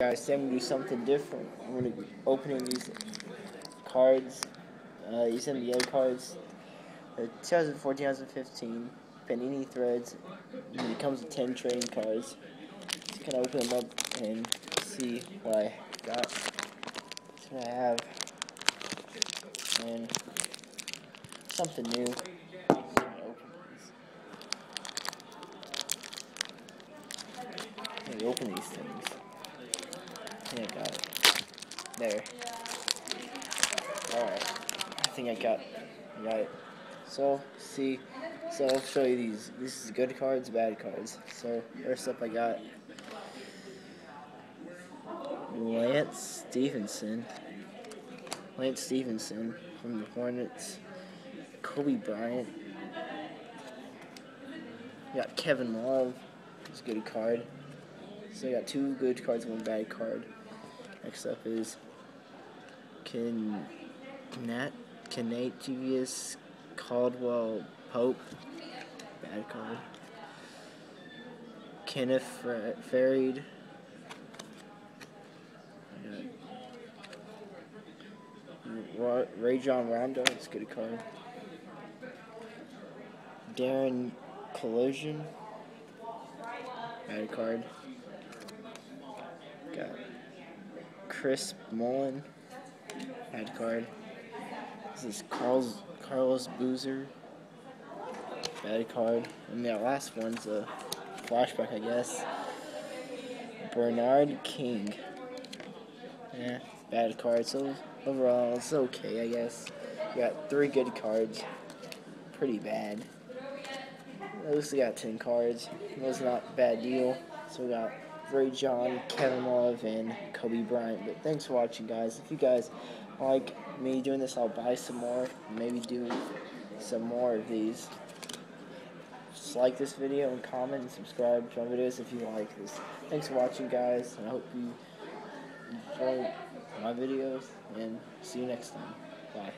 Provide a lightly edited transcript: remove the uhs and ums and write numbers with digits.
Guys, today I'm going to do something different. I'm going to be opening these cards, these NBA cards, 2014-2015 Panini Threads. And it comes with 10 trading cards. Just going to open them up and see what I got. That's what I have. And something new. I'm going to open these. Let me open these things. I think I got it. There. Alright. I think I got it. So, I'll show you these. This is good cards, bad cards. So, first up I got Lance Stephenson from the Hornets. Kobe Bryant. We got Kevin Love. It's a good card. So I got two good cards, one bad card. Next up is Canatavius Caldwell Pope. Bad card. Kenneth Faried. Rajon Rondo. It's a good card. Darren Collision. Bad card. Got Chris Mullin. Bad card. This is Carlos Boozer. Bad card. And the last one's a flashback, I guess. Bernard King. Yeah, bad card. So overall, it's okay, I guess. We got 3 good cards. Pretty bad. At least we got 10 cards. It was not a bad deal. So we got Rajon, Kevin Love, and Kobe Bryant. But thanks for watching, guys. If you guys like me doing this, I'll buy some more. Maybe do some more of these. Just like this video and comment and subscribe to my videos if you like this. Thanks for watching, guys. I hope you enjoy my videos, and see you next time. Bye.